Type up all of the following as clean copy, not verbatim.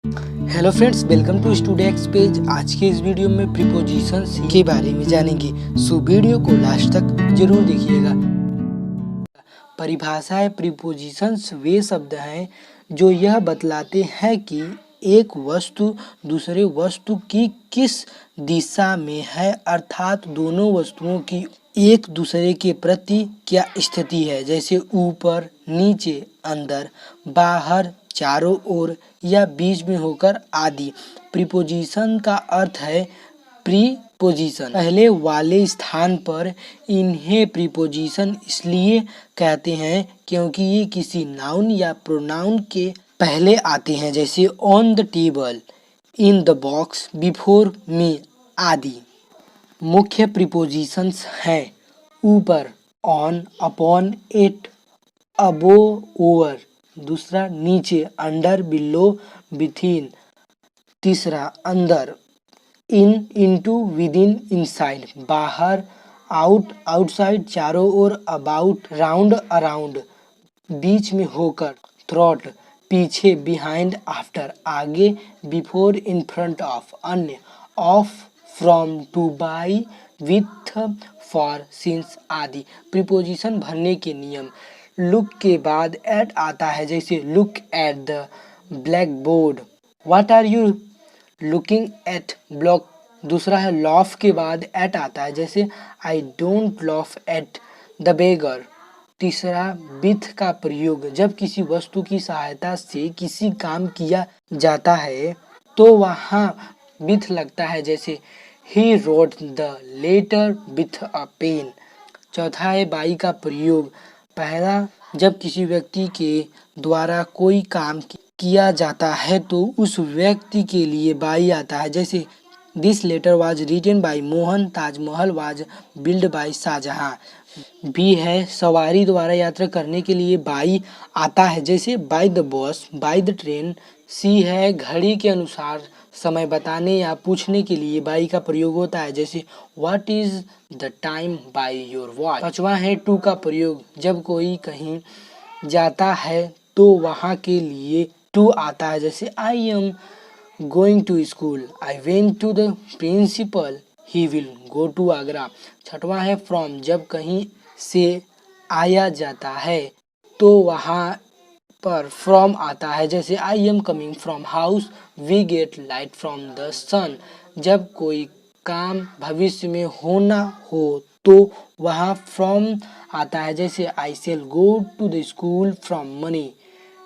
Hello friends, welcome to students page. आज के इस वीडियो में प्रीपोजिशंस के बारे में जानेंगे, सो वीडियो को लास्ट तक जरूर देखिएगा। परिभाषाएं प्रीपोजिशंस वे शब्द हैं जो यह बतलाते हैं कि एक वस्तु दूसरे वस्तु की किस दिशा में है, अर्थात दोनों वस्तुओं की एक दूसरे के प्रति क्या स्थिति है, जैसे ऊपर, नीचे, अंदर, बाहर, चारों ओर या बीच में होकर आदि। प्रीपोजिशन का अर्थ है प्रीपोजिशन, पहले वाले स्थान पर। इन्हें प्रीपोजिशन इसलिए कहते हैं क्योंकि ये किसी नाउन या प्रोनाउन के पहले आते हैं, जैसे on the table, in the box, before me आदि। मुख्य प्रीपोजिशंस हैं ऊपर, on, upon, at, above, over. दूसरा नीचे, अंडर, बिलो, विथिन। तीसरा अंदर, इन, इनटू, विदिन, इनसाइड। बाहर, आउट, आउटसाइड, चारों ओर, अबाउट, राउंड, अराउंड। बीच में होकर, थ्रोट, पीछे, बिहाइंड, आफ्टर, आगे, बिफोर, इन फ्रंट ऑफ, अन्य, of, from, to, by, with, for, since आदि। प्रीपोजिशन भरने के नियम। लुक के बाद एट आता है, जैसे look at the black board, what are you looking at block. दूसरा है लॉफ के बाद एट आता है, जैसे I don't laugh at the beggar. तीसरा विथ का प्रयोग, जब किसी वस्तु की सहायता से किसी काम किया जाता है तो वहाँ विथ लगता है, जैसे he wrote the letter with a pen. चौथा है बाई का प्रयोग। पहला, जब किसी व्यक्ति के द्वारा कोई काम किया जाता है तो उस व्यक्ति के लिए बाई आता है, जैसे this letter was written by Mohan, Taj Mahal was build by Shah Jahan. B है सवारी द्वारा यात्रा करने के लिए बाई आता है, जैसे by the bus, by the train. C है घड़ी के अनुसार समय बताने या पूछने के लिए बाई का प्रयोग होता है, जैसे what is the time by your watch. पांचवा है टू का प्रयोग, जब कोई कहीं जाता है तो वहाँ के लिए टू आता है, जैसे I am going to school, I went to the principal, he will go to Agra. छठवां है फ्रॉम, जब कहीं से आया जाता है तो वहाँ पर फ्रॉम आता है, जैसे I am coming from house, we get light from the sun. जब कोई काम भविष्य में होना हो तो वहाँ फ्रॉम आता है, जैसे I shall go to the school from money.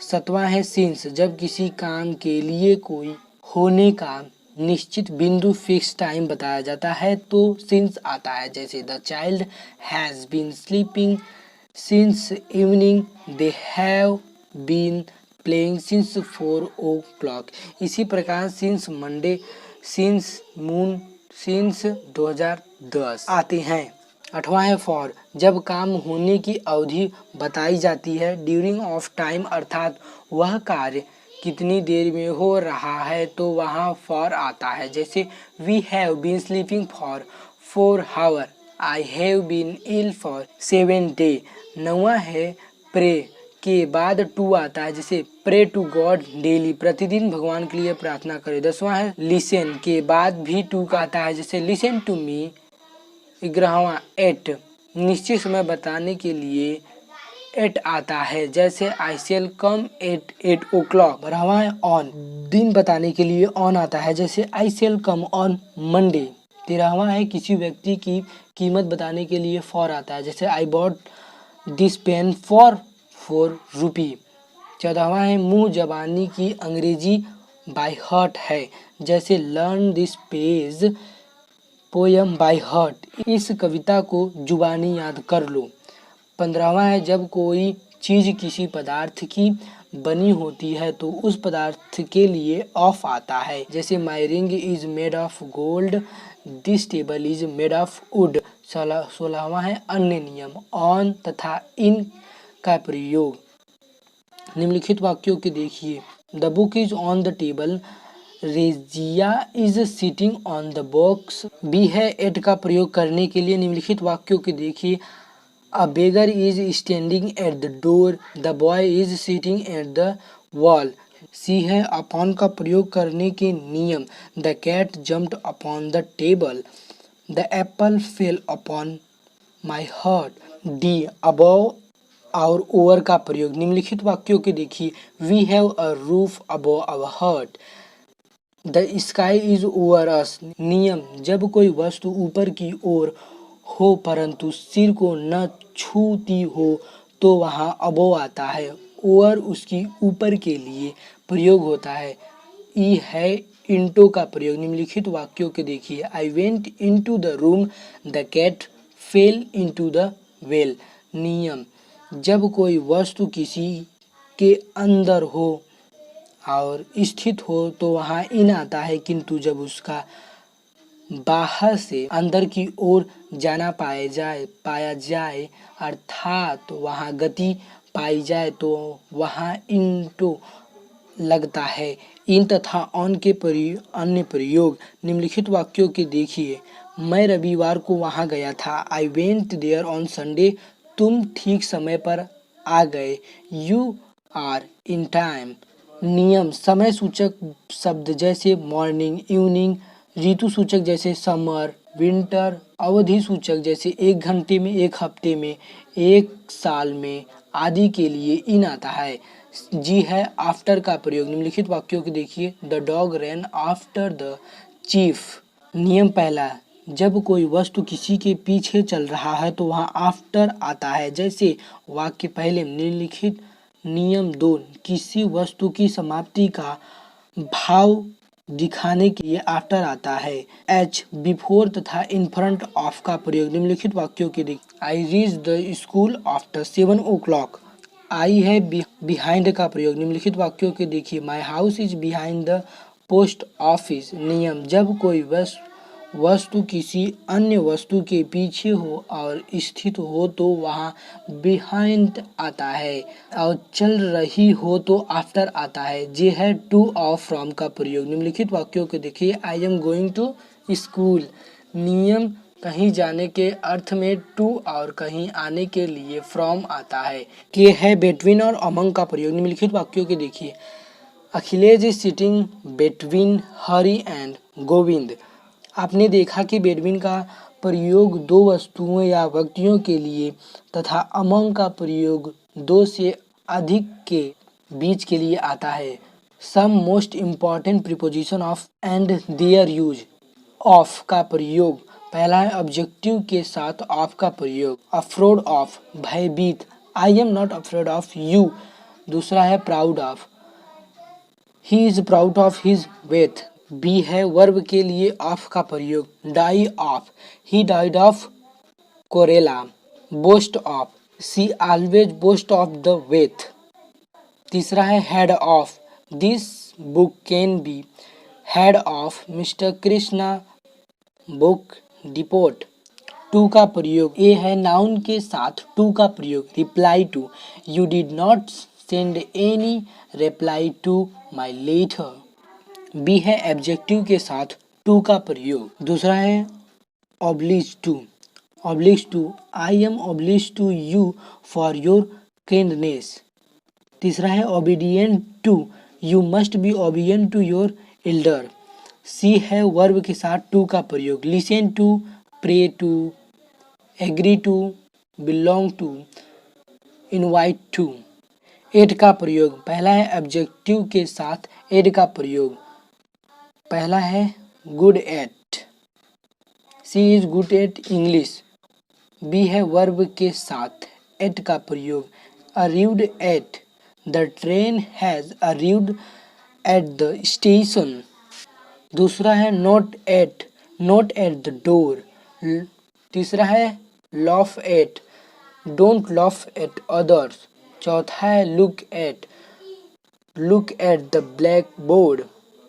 सातवां है सिंस, जब किसी काम के लिए कोई होने का निश्चित बिंदु फिक्स टाइम बताया जाता है तो सिंस आता है, जैसे the child has been sleeping since evening, they have been playing since 4 o'clock। इसी प्रकार since Monday, since moon, since 2010 आते हैं। आठवां है फॉर, जब काम होने की अवधि बताई जाती है। ड्यूरिंग ऑफ टाइम, अर्थात वह कार्य कितनी देर में हो रहा है तो वहाँ फॉर आता है, जैसे we have been sleeping for 4 hours, I have been ill for 7 days। नौवां है प्रे के बाद टू आता है, जैसे प्रे टू गॉड डेली, प्रतिदिन भगवान के लिए प्रार्थना करें। 10वां है लिसन के बाद भी टू का आता है, जैसे लिसन टू मी। 11वां एट, निश्चित समय बताने के लिए एट आता है, जैसे I shall come eight 8 o'clock। 12वां है ऑन, दिन बताने के लिए ऑन आता है, जैसे I shall come on Monday. 13वां है किसी व्यक्ति की कीमत बताने के लिए फॉर आता है, जैसे I bought this pen for 4 rupees। 14वां है मुंह जबानी की अंग्रेजी बाय हार्ट है, जैसे learn this page poem by heart, इस कविता को जुबानी याद कर लो। 15वां है जब कोई चीज़ किसी पदार्थ की बनी होती है तो उस पदार्थ के लिए ऑफ आता है, जैसे my ring is made of gold, this table is made of wood. 16वां है अन्य नियम। ऑन तथा इन का प्रयोग। निम्नलिखित वाक्यों के देखिए, the book is on the table, Razia is sitting on the box. B है एट का प्रयोग करने के लिए। निम्नलिखित वाक्यों के देखिए, a beggar is standing at the door, the boy is sitting at the wall. C है अपॉन का प्रयोग करने के नियम। The cat jumped upon the table. The apple fell upon my heart. D above और ओवर का प्रयोग। निम्नलिखित वाक्यों के देखिए। We have a roof above our heart. The sky is over us. नियम, जब कोई वस्तु ऊपर की ओर हो परंतु सिर को न छूती हो तो वहाँ अबव आता है। ओवर उसकी ऊपर के लिए प्रयोग होता है। ई है इंटू का प्रयोग। निम्नलिखित वाक्यों के देखिए। I went into the room. The cat fell into the well. नियम, जब कोई वस्तु किसी के अंदर हो और स्थित हो तो वहाँ इन आता है, किंतु जब उसका बाहर से अंदर की ओर जाना पाया जाए अर्थात वहाँ गति पाई जाए तो वहाँ इंटू लगता है। इन तथा ऑन के अन्य प्रयोग। निम्नलिखित वाक्यों के देखिए। मैं रविवार को वहाँ गया था। I went there on Sunday. तुम ठीक समय पर आ गए। You are in time. नियम, समय सूचक शब्द जैसे मॉर्निंग, इवनिंग, ऋतु सूचक जैसे समर, विंटर, अवधि सूचक जैसे एक घंटे में, एक हफ्ते में, एक साल में आदि के लिए इन आता है। जी है आफ्टर का प्रयोग। निम्नलिखित वाक्यों को देखिए। The dog rain after the chief. नियम पहला, जब कोई वस्तु किसी के पीछे चल रहा है तो वहाँ आफ्टर आता है। जैसे वाक्य पहले। निम्नलिखित नियम 2, किसी वस्तु की समाप्ति का भाव दिखाने के लिए आफ्टर आता है। एच बिफोर तथा इन फ्रंट ऑफ का प्रयोग। निम्नलिखित वाक्यों के देखिए। I reach the school after 7 o'clock। आई है बिहाइंड का प्रयोग। निम्नलिखित वाक्यों के देखिए। My house is behind the post office. नियम, जब कोई वस्तु किसी अन्य वस्तु के पीछे हो और स्थित हो तो वहाँ बिहाइंड आता है और चल रही हो तो आफ्टर आता है। जे है टू और फ्रॉम का प्रयोग। निम्नलिखित वाक्यों को देखिए। I am going to school. नियम, कहीं जाने के अर्थ में टू और कहीं आने के लिए फ्रॉम आता है। के है बिटवीन और अमंग का प्रयोग। निम्नलिखित वाक्यों के देखिए। Akhilesh is sitting between Hari and Govind. आपने देखा कि बिटवीन का प्रयोग दो वस्तुओं या व्यक्तियों के लिए तथा अमंग का प्रयोग दो से अधिक के बीच के लिए आता है। Some most important preposition of and their use. Of का प्रयोग। पहला है ऑब्जेक्टिव के साथ ऑफ का प्रयोग। अफ्रोड ऑफ, भयभीत। I am not afraid of you. दूसरा है proud of, he is proud of his wealth. B है वर्ब के लिए ऑफ का प्रयोग। Die of, he died of cholera. Boast of, she always boast of the wealth. तीसरा है had of, this book can be had of mister Krishna book depot. To का प्रयोग। ए है नाउन के साथ टू का प्रयोग। Reply to, you did not send any reply to my letter. B है एब्जेक्टिव के साथ टू का प्रयोग। दूसरा है oblige to. Oblige to, I am oblige to you for your kindness. तीसरा है obedient to, you must be obedient to your elder. C है वर्ब के साथ टू का प्रयोग। Listen to, pray to, agree to, belong to, invite to. एड का प्रयोग। पहला है एब्जेक्टिव के साथ एड का प्रयोग। पहला है good at, she is good at English. B है वर्ब के साथ एट का प्रयोग। Arrived at, the train has arrived at the station. दूसरा है नॉट एट द डोर। तीसरा है laugh at, don't laugh at others. चौथा है look at the black board.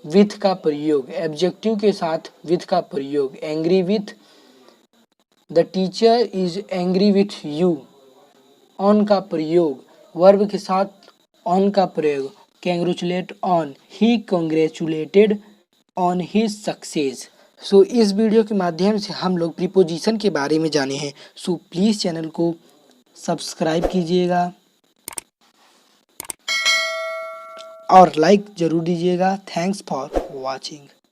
With का प्रयोग। एब्जेक्टिव के साथ विथ का प्रयोग। Angry with, the teacher is angry with you. On का प्रयोग। वर्ब के साथ ऑन का प्रयोग। Congratulate on, he congratulated on his success. So इस वीडियो के माध्यम से हम लोग प्रीपोजिशन के बारे में जाने हैं। सो प्लीज़ चैनल को सब्सक्राइब कीजिएगा और लाइक ज़रूर दीजिएगा। Thanks for watching.